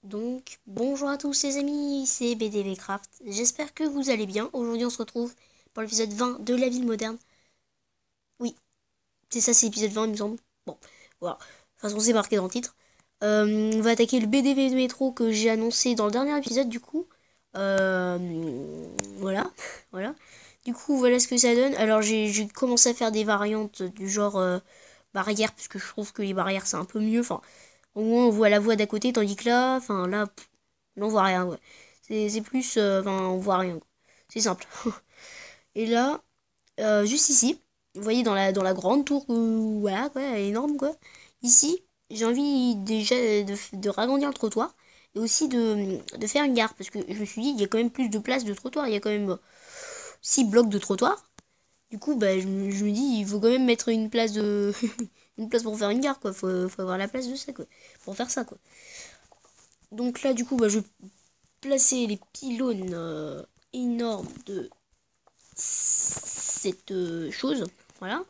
Donc, bonjour à tous les amis, c'est BDVcraft. J'espère que vous allez bien. Aujourd'hui, on se retrouve pour l'épisode 20 de la ville moderne. Oui, c'est ça, c'est l'épisode 20, il me semble. Bon, voilà. De toute façon, c'est marqué dans le titre. On va attaquer le BDV de métro que j'ai annoncé dans le dernier épisode, du coup. Euh, voilà, voilà. Du coup, voilà ce que ça donne. Alors, j'ai commencé à faire des variantes du genre barrière, parce que je trouve que les barrières, c'est un peu mieux. Enfin, au moins, on voit la voie d'à côté, tandis que là, enfin, là, on voit rien, ouais. C'est plus, enfin, on voit rien, quoi. C'est simple. Et là, juste ici, vous voyez dans la grande tour, voilà, quoi, elle est énorme, quoi. Ici, j'ai envie déjà de ragrandir le trottoir et aussi de faire une gare, parce que je me suis dit, il y a quand même plus de place de trottoir, il y a quand même 6 blocs de trottoir. Du coup, bah, je me dis, il faut quand même mettre une place de... une place pour faire une gare, quoi. Faut avoir la place de ça, quoi. Pour faire ça, quoi. Donc là, du coup, bah, je vais placer les pylônes énormes de cette chose. Voilà.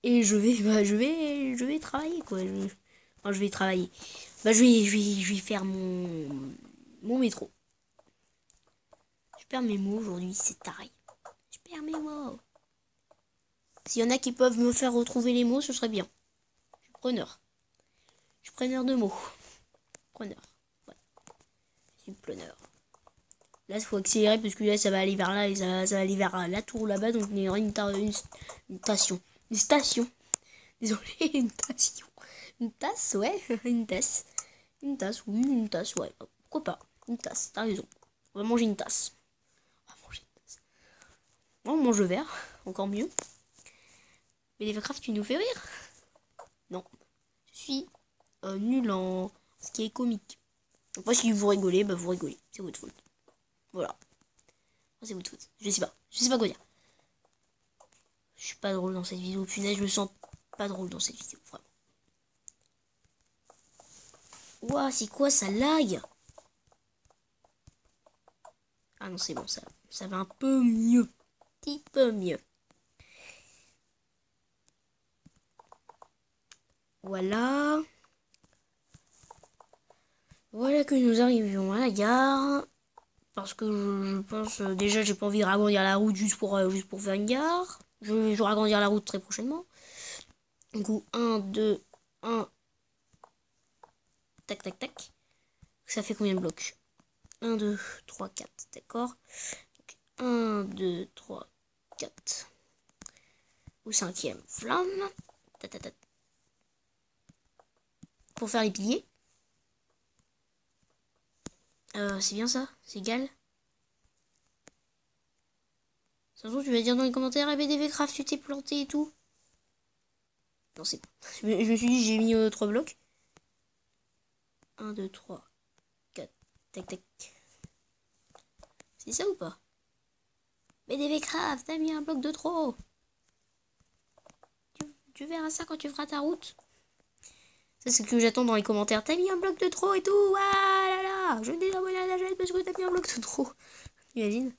Et je vais travailler, quoi. Enfin, je vais travailler. Bah, je vais faire mon métro. Je perds mes mots aujourd'hui, c'est taré. Je perds mes mots. S'il y en a qui peuvent me faire retrouver les mots, ce serait bien. Je suis preneur. Je suis preneur de mots. Preneur. Ouais. Je suis preneur. Là, il faut accélérer parce que là, ça va aller vers là et ça va aller vers la tour là-bas. Donc, il y aura une station. Une station. Désolé, une station. Une tasse, ouais. Une tasse. Une tasse, oui, une tasse, ouais. Pourquoi pas? Une tasse, t'as raison. On va manger une tasse. On va manger une tasse. On mange le verre, encore mieux. Mais les Craft, tu nous fais rire? Non. Je suis nul en ce qui est comique. Donc, moi, si vous rigolez, bah vous rigolez. C'est votre faute. Voilà. C'est votre faute. Je sais pas. Je sais pas quoi dire. Je suis pas drôle dans cette vidéo. Punaise, je me sens pas drôle dans cette vidéo. Vraiment. Ouah, c'est quoi ça lag? Ah non, c'est bon, ça va un peu mieux. Petit peu mieux. Voilà. Voilà que nous arrivions à la gare. Parce que je pense, déjà, j'ai pas envie de ragrandir la route juste pour faire une gare. Je vais ragrandir la route très prochainement. Du coup, 1, 2, 1, tac, tac, tac. Ça fait combien de blocs? 1, 2, 3, 4, d'accord. 1, 2, 3, 4. Au cinquième, flamme. Tatatat. Pour faire les piliers. C'est bien ça? C'est égal? Ça se trouve, tu vas dire dans les commentaires, BDVcraft, tu t'es planté et tout. Non, c'est bon. Je me suis dit, j'ai mis 3 blocs. 1, 2, 3, 4. Tac, tac. C'est ça ou pas? BDVcraft, t'as mis un bloc de trop. Tu verras ça quand tu feras ta route. Ça, c'est ce que j'attends dans les commentaires. T'as mis un bloc de trop et tout. Ah là là. Je vais désabonner à la chaîne parce que t'as mis un bloc de trop. Imagine.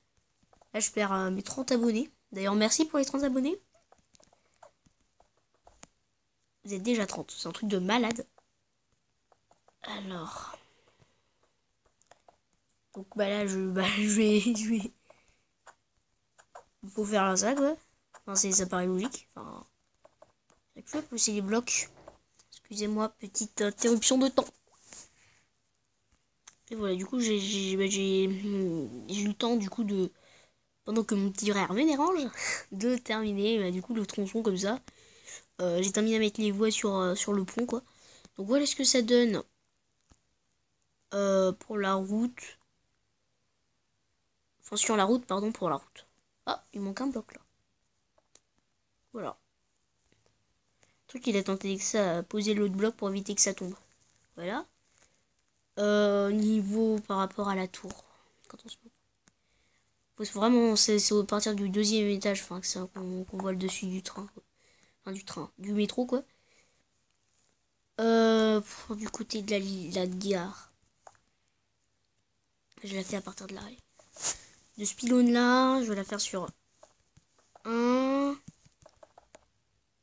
Là, je perds mes 30 abonnés. D'ailleurs, merci pour les 30 abonnés. Vous êtes déjà 30. C'est un truc de malade. Alors. Donc, bah là, je vais. Il faut faire ça, quoi. Enfin, ça paraît logique. Enfin. Je vais pousser les blocs. Excusez-moi, petite interruption de temps. Et voilà, du coup, j'ai eu le temps, du coup, de. Pendant que mon petit frère me dérange, de terminer, du coup, le tronçon comme ça. J'ai terminé à mettre les voies sur le pont, quoi. Donc voilà ce que ça donne pour la route. Enfin, sur la route, pardon, pour la route. Ah, il manque un bloc, là. Voilà. Le truc, il a tenté que ça, poser l'autre bloc pour éviter que ça tombe. Voilà. Niveau par rapport à la tour. Quand on se... Faut vraiment, c'est à partir du deuxième étage, enfin, qu'on voit le dessus du train, quoi. Enfin, du train, du métro, quoi. Du côté de la gare. Je la fais à partir de là. De ce pylône là, je vais la faire sur 1,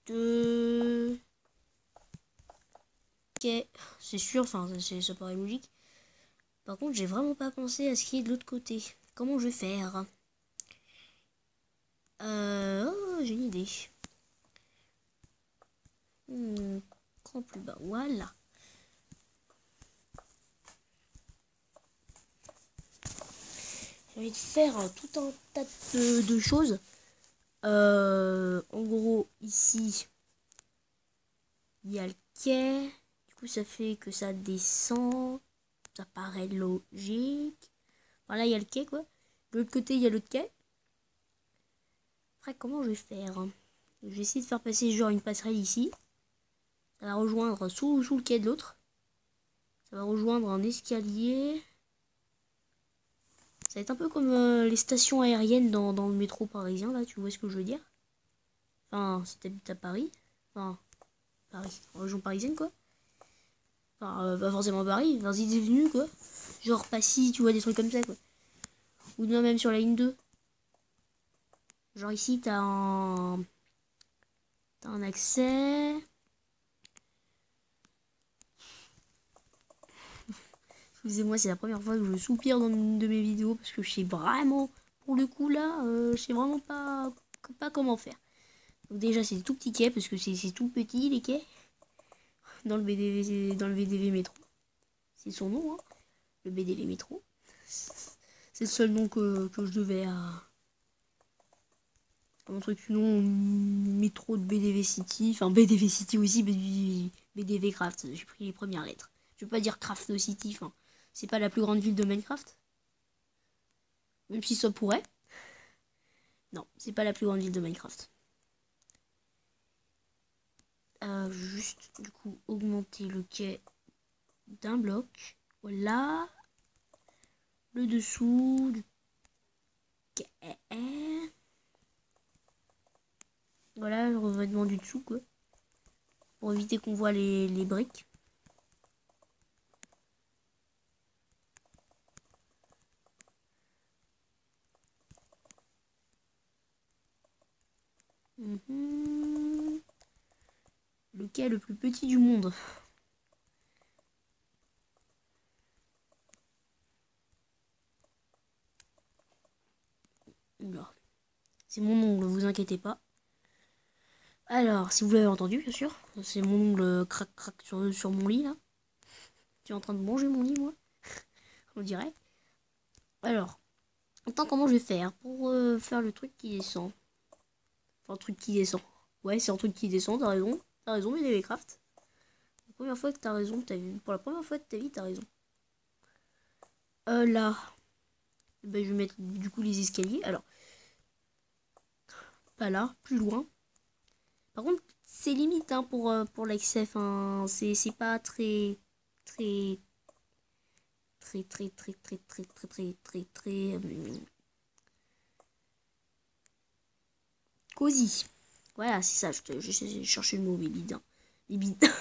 2. Ok, c'est sûr, enfin, ça paraît logique. Par contre, j'ai vraiment pas pensé à ce qui est de l'autre côté. Comment je vais faire? Oh, j'ai une idée. Grand plus bas, voilà. J'ai envie de faire tout un tas de choses. En gros, ici, il y a le quai. Du coup, ça fait que ça descend. Ça paraît logique. Voilà, il y a le quai, quoi. De l'autre côté, il y a l'autre quai. Après, comment je vais faire? Je vais essayer de faire passer genre une passerelle ici. Ça va rejoindre sous le quai de l'autre. Ça va rejoindre un escalier. Ça va être un peu comme les stations aériennes dans le métro parisien, là, tu vois ce que je veux dire? Enfin, si t'habites à Paris. Enfin, Paris, en région parisienne, quoi. Enfin, pas forcément Paris, vas-y, t'es venu, quoi. Genre Passy, tu vois, des trucs comme ça, quoi. Ou non, même sur la ligne 2. Genre ici, t'as un accès. Excusez-moi, c'est la première fois que je soupire dans une de mes vidéos parce que je sais vraiment, pour le coup là, je sais vraiment pas comment faire. Donc déjà, c'est des tout petits quais parce que c'est tout petit les quais dans le VDV métro. C'est son nom, hein, le BDV métro. C'est le seul nom que je devais à un truc, sinon métro de BDV City, enfin BDV City aussi, BDV Craft. J'ai pris les premières lettres. Je veux pas dire Craft City, enfin c'est pas la plus grande ville de Minecraft. Même si ça pourrait. Non, c'est pas la plus grande ville de Minecraft. Juste, du coup, augmenter le quai d'un bloc. Voilà. Le dessous du quai. Voilà, le revêtement du dessous, quoi. Pour éviter qu'on voit les briques. Le quai le plus petit du monde. C'est mon ongle, vous inquiétez pas. Alors, si vous l'avez entendu, bien sûr, c'est mon ongle crac-crac sur mon lit, là. Tu es en train de manger mon lit, moi? On dirait. Alors, attends, comment je vais faire pour faire le truc qui descend? Enfin, un truc qui descend. Ouais, c'est un truc qui descend, t'as raison. T'as raison, mais Craft. La première fois que t'as raison, pour la première fois de ta vie, t'as raison. Là. Ben, je vais mettre du coup les escaliers. Alors. Pas là, plus loin. Par contre, c'est limite hein, pour l'accès. Enfin, c'est pas très. Très. Très, très, très, très, très, très, très, très, très. Cosy. Voilà, c'est ça. Je cherchais le mot, mais bidin. Les bidins.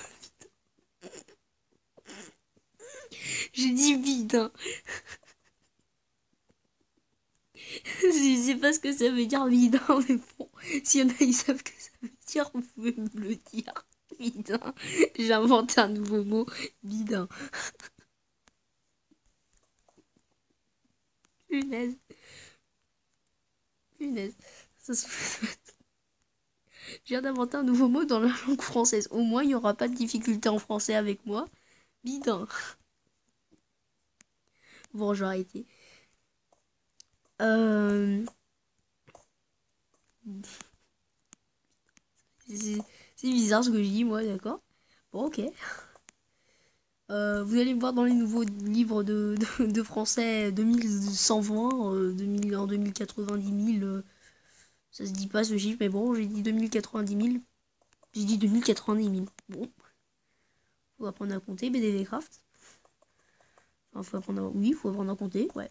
J'ai dit bidin. Je sais pas ce que ça veut dire bidin, mais bon, s'il y en a ils savent que ça veut dire, vous pouvez me le dire. Bidin. J'ai inventé un nouveau mot. Bidin. Punaise. Punaise. Ça se... Je viens d'inventer un nouveau mot dans la langue française. Au moins, il n'y aura pas de difficulté en français avec moi. Bidin. Bon, je vais arrêter. C'est bizarre ce que je dis, moi, d'accord. Bon, ok. Vous allez me voir dans les nouveaux livres de français 2120, en 2090 000. Ça se dit pas ce chiffre, mais bon, j'ai dit 2090 000. J'ai dit 2090 000. Bon. Faut apprendre à compter, BDV Craft. Enfin, faut apprendre à... Oui, faut apprendre à compter, ouais.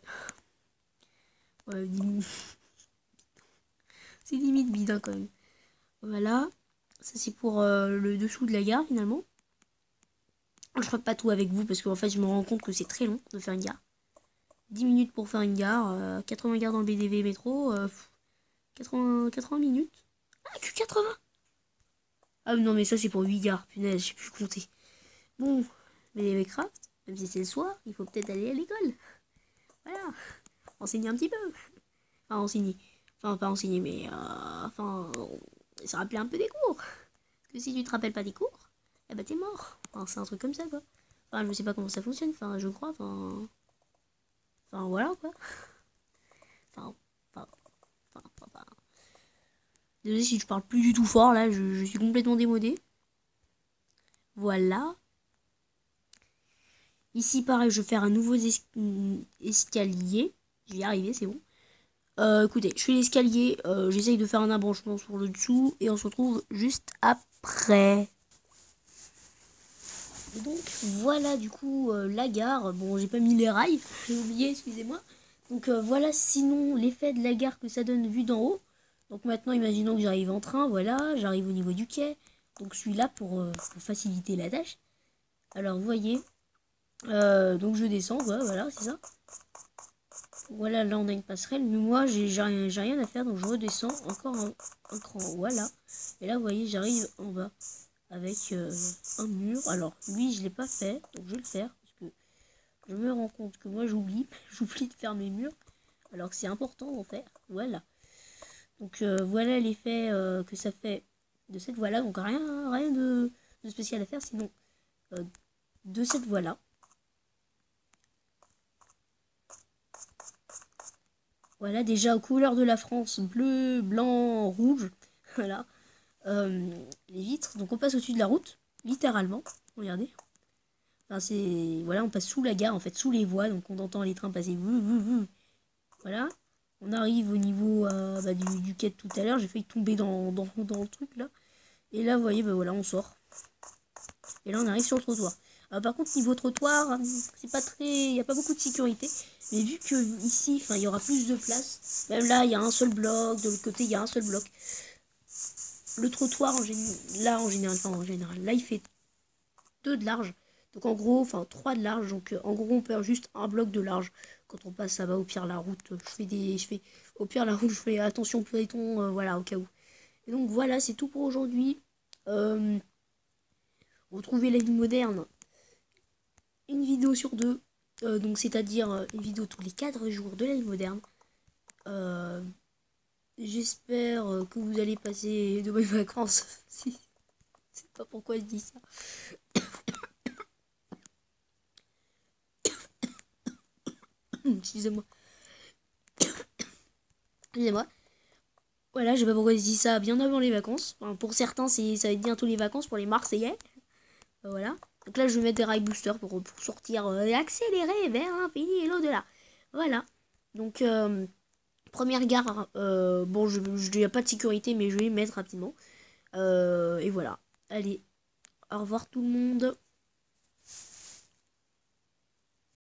Ouais, c'est limite bidin quand même. Voilà. Ça, c'est pour le dessous de la gare, finalement. Je ferai pas tout avec vous parce qu'en fait, je me rends compte que c'est très long de faire une gare. 10 minutes pour faire une gare. 80 gares dans le BDV métro. 80 minutes. Ah, que 80. Ah non, mais ça, c'est pour 8 gares. Punaise, j'ai plus compter. Bon, BDV Craft. Même si c'est le soir, il faut peut-être aller à l'école. Voilà. Enseigner un petit peu. Enfin, enseigner. Enfin, pas enseigner, mais... enfin... se rappeler un peu des cours. Parce que si tu te rappelles pas des cours, eh ben t'es mort. Enfin, c'est un truc comme ça, quoi. Enfin, je sais pas comment ça fonctionne, enfin, je crois, enfin... Enfin, voilà, quoi. Enfin... Enfin... Enfin... Désolé si je parle plus du tout fort, là, je suis complètement démodé. Voilà. Ici, pareil, je vais faire un nouveau escalier. Je vais y arriver, c'est bon. Écoutez, je fais l'escalier, j'essaye de faire un embranchement sur le dessous, et on se retrouve juste après. Et donc, voilà, du coup, la gare. Bon, j'ai pas mis les rails, j'ai oublié, excusez-moi. Donc, voilà, sinon, l'effet de la gare que ça donne vu d'en haut. Donc, maintenant, imaginons que j'arrive en train, voilà, j'arrive au niveau du quai. Donc, je suis là pour faciliter la tâche. Alors, vous voyez, donc je descends, voilà, c'est ça. Voilà, là on a une passerelle, mais moi j'ai rien à faire, donc je redescends encore un cran, voilà. Et là vous voyez, j'arrive en bas avec un mur. Alors lui je l'ai pas fait, donc je vais le faire, parce que je me rends compte que moi j'oublie de faire mes murs, alors que c'est important d'en faire, voilà. Donc voilà l'effet que ça fait de cette voie là, donc rien de spécial à faire, sinon de cette voie là. Voilà, déjà aux couleurs de la France, bleu, blanc, rouge. Voilà. Les vitres. Donc on passe au-dessus de la route, littéralement. Regardez. Enfin, c'est... Voilà, on passe sous la gare, en fait, sous les voies. Donc on entend les trains passer. Voilà. On arrive au niveau du quai de tout à l'heure. J'ai failli tomber dans le truc, là. Et là, vous voyez, voilà, on sort. Et là, on arrive sur le trottoir. Par contre, niveau trottoir, c'est pas très... Il n'y a pas beaucoup de sécurité. Mais vu que ici, il y aura plus de place, même là, il y a un seul bloc. De l'autre côté, il y a un seul bloc. Le trottoir, en général, là, il fait 2 de large. Donc, en gros, 3 de large. Donc, en gros, on perd juste un bloc de large. Quand on passe, ça va au pire la route. Au pire la route, je fais attention piéton, voilà, au cas où. Et donc, voilà, c'est tout pour aujourd'hui. Retrouvez la vie moderne. Une vidéo sur 2. Donc, c'est-à-dire une vidéo tous les 4 jours de la vie moderne. J'espère que vous allez passer de bonnes vacances. Si. Je sais pas pourquoi je dis ça. Excusez-moi. Excusez-moi. Voilà, je sais pas pourquoi je dis ça bien avant les vacances. Enfin, pour certains, ça va être bientôt les vacances pour les Marseillais. Voilà. Donc là, je vais mettre des rails boosters pour sortir et accélérer vers l'infini et l'au-delà. Voilà. Donc, première gare. Bon, il n'y a pas de sécurité, mais je vais les mettre rapidement. Et voilà. Allez. Au revoir tout le monde.